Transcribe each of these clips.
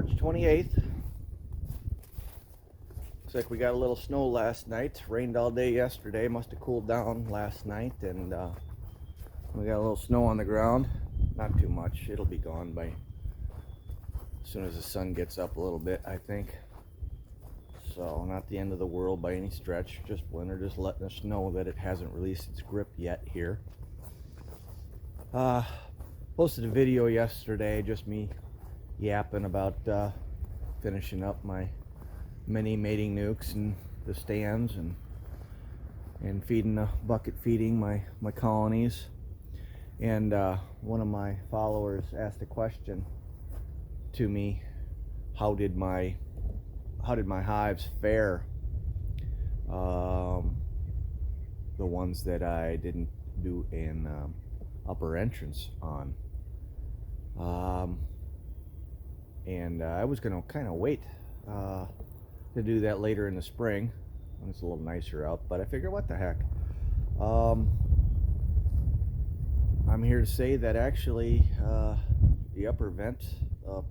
March 28th. Looks like we got a little snow last night. Rained all day yesterday. Must have cooled down last night, and we got a little snow on the ground. Not too much. It'll be gone by as soon as the sun gets up a little bit, I think. So not the end of the world by any stretch. Just winter, just letting us know that it hasn't released its grip yet here. Posted a video yesterday, just me yapping about finishing up my mini mating nukes and the stands and feeding bucket feeding my colonies. And one of my followers asked a question to me: how did my hives fare, the ones that I didn't do an upper entrance on? And I was going to kind of wait to do that later in the spring when it's a little nicer out, but I figured, what the heck. I'm here to say that actually the upper vent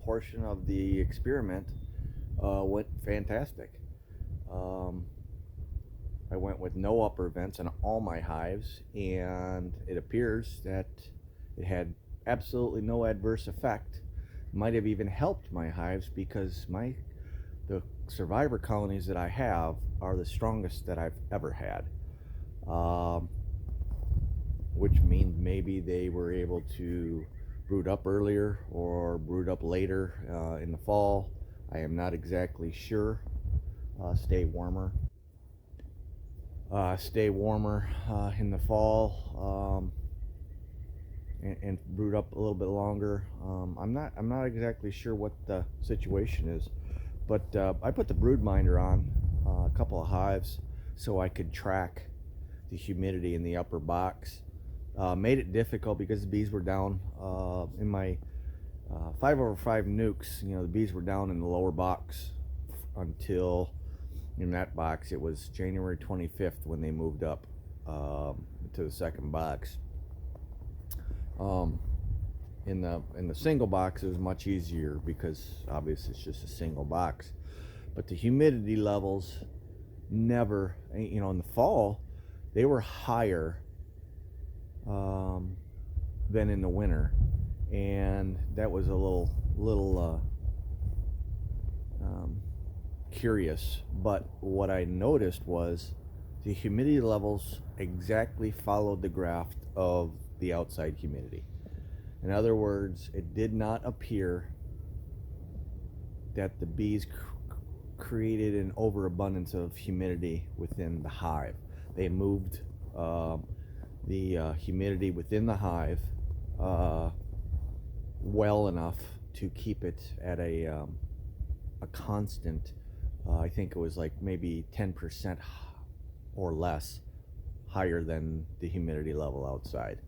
portion of the experiment went fantastic. I went with no upper vents on all my hives, and it appears that it had absolutely no adverse effect. Might have even helped my hives, because the survivor colonies that I have are the strongest that I've ever had, which means maybe they were able to brood up earlier or brood up later in the fall. I am not exactly sure. Stay warmer in the fall, and brood up a little bit longer. I'm not exactly sure what the situation is, but I put the brood minder on a couple of hives so I could track the humidity in the upper box. Made it difficult because the bees were down in my 5/5 nukes. You know, the bees were down in the lower box until, in that box, it was January 25th when they moved up to the second box. In the single box, it was much easier because obviously it's just a single box. But the humidity levels never, in the fall, they were higher than in the winter, and that was a little curious. But what I noticed was the humidity levels exactly followed the graph of the outside humidity. In other words, it did not appear that the bees created an overabundance of humidity within the hive. They moved the humidity within the hive well enough to keep it at a constant, I think it was like maybe 10% or less higher than the humidity level outside,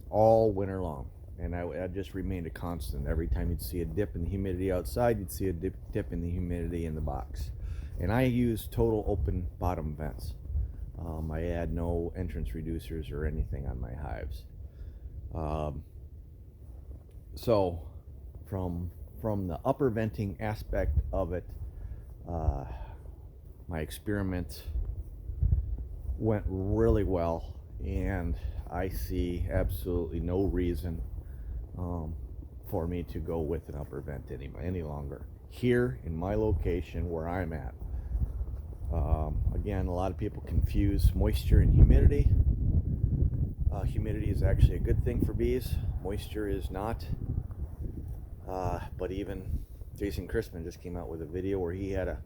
all winter long. And I just remained a constant. Every time you'd see a dip in the humidity outside, you'd see a dip in the humidity in the box. And I use total open bottom vents. I add no entrance reducers or anything on my hives. So from the upper venting aspect of it, my experiment went really well, and I see absolutely no reason for me to go with an upper vent any longer here in my location where I'm at. Again, a lot of people confuse moisture and humidity. Humidity is actually a good thing for bees. Moisture is not. But even Jason Christman just came out with a video where he had a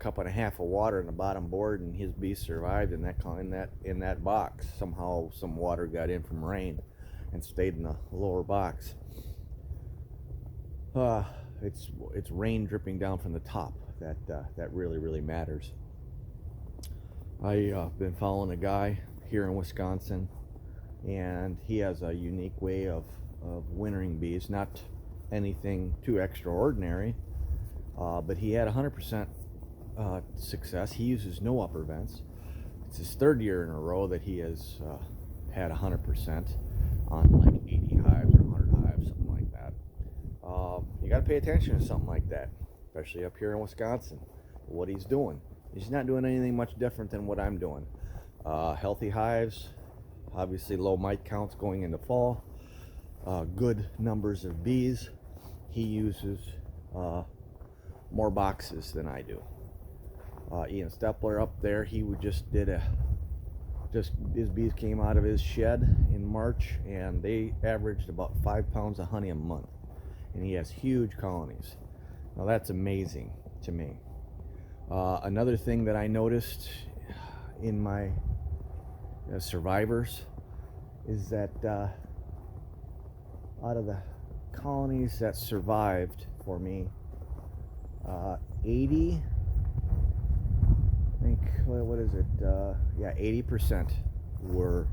cup and a half of water in the bottom board, and his bees survived in that box. Somehow some water got in from rain and stayed in the lower box. It's rain dripping down from the top that really matters. I've been following a guy here in Wisconsin, and he has a unique way of wintering bees. Not anything too extraordinary, but he had 100% success. He uses no upper vents. It's his third year in a row that he has had 100% on like 80 hives or 100 hives, something like that. you got to pay attention to something like that, especially up here in Wisconsin. What he's doing, he's not doing anything much different than what I'm doing. Healthy hives, obviously low mite counts going into fall, good numbers of bees. He uses more boxes than I do. Ian Stepler up there, he would just his bees came out of his shed in March, and they averaged about 5 pounds of honey a month, and he has huge colonies. Now that's amazing to me. Another thing that I noticed in my survivors is that out of the colonies that survived for me, 80, I think, what is it? Yeah, 80% were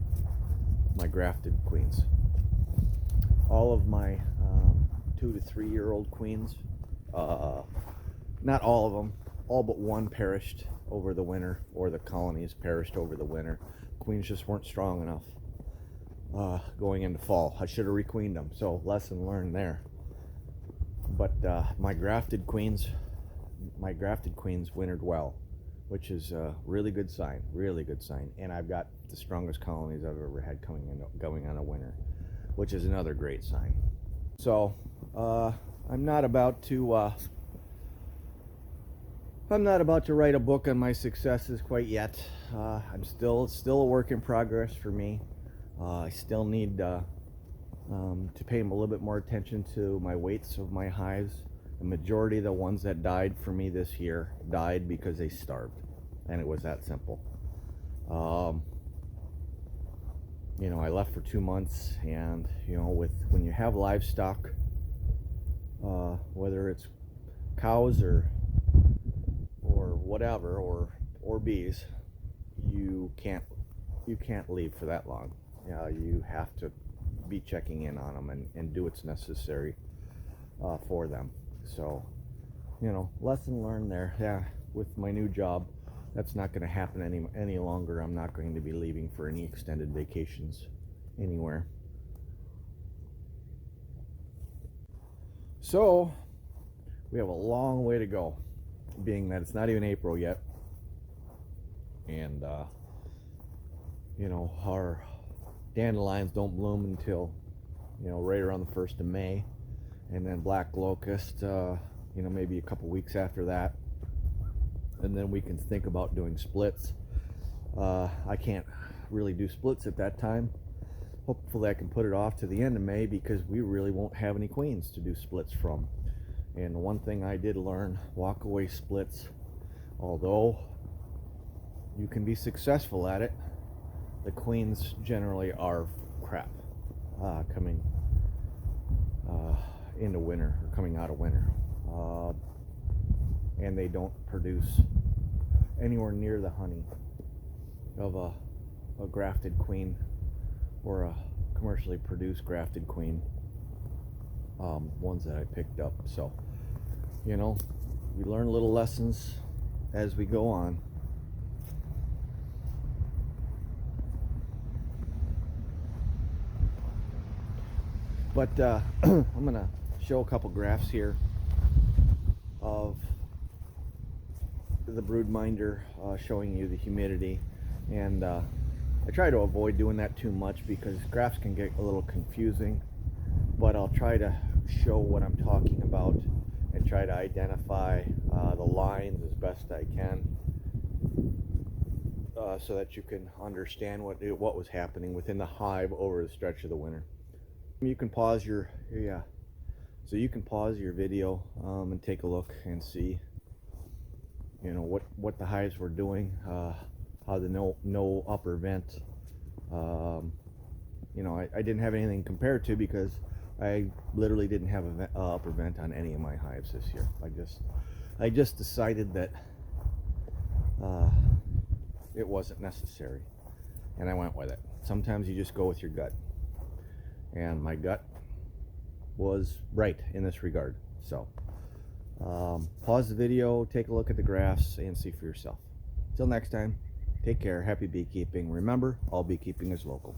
my grafted queens. All of my 2 to 3 year old queens, not all of them, all but one perished over the winter, or the colonies perished over the winter. Queens just weren't strong enough going into fall. I should have requeened them, so lesson learned there. But my grafted queens wintered well, which is a really good sign, and I've got the strongest colonies I've ever had going on a winter, which is another great sign. So I'm not about to write a book on my successes quite yet. It's still a work in progress for me. I still need to pay a little bit more attention to my weights of my hives. The majority of the ones that died for me this year died because they starved, and it was that simple. You know, I left for 2 months, and you know, when you have livestock, whether it's cows or whatever, or bees, you can't leave for that long. You have to be checking in on them and do what's necessary for them. So, you know, lesson learned there. Yeah, with my new job, that's not going to happen any longer. I'm not going to be leaving for any extended vacations anywhere. So we have a long way to go, being that it's not even April yet, and you know, our dandelions don't bloom until, you know, right around the 1st of May, and then black locust, you know, maybe a couple weeks after that, and then we can think about doing splits. I can't really do splits at that time. Hopefully I can put it off to the end of May, because we really won't have any queens to do splits from. And the one thing I did learn, walk away splits, although you can be successful at it, the queens generally are crap coming into winter, or coming out of winter, and they don't produce anywhere near the honey of a grafted queen, or a commercially produced grafted queen, ones that I picked up. So, you know, we learn little lessons as we go on. But I'm gonna show a couple graphs here of the brood minder, showing you the humidity, and I try to avoid doing that too much because graphs can get a little confusing, but I'll try to show what I'm talking about and try to identify the lines as best I can, so that you can understand what was happening within the hive over the stretch of the winter. You can pause your video and take a look and see, you know, what the hives were doing, how the no upper vent. You know, I didn't have anything compared to, because I literally didn't have a upper vent on any of my hives this year. I just decided that it wasn't necessary, and I went with it. Sometimes you just go with your gut, and my gut was right in this regard. So pause the video, take a look at the graphs, and see for yourself. Till next time, take care, happy beekeeping. Remember, all beekeeping is local.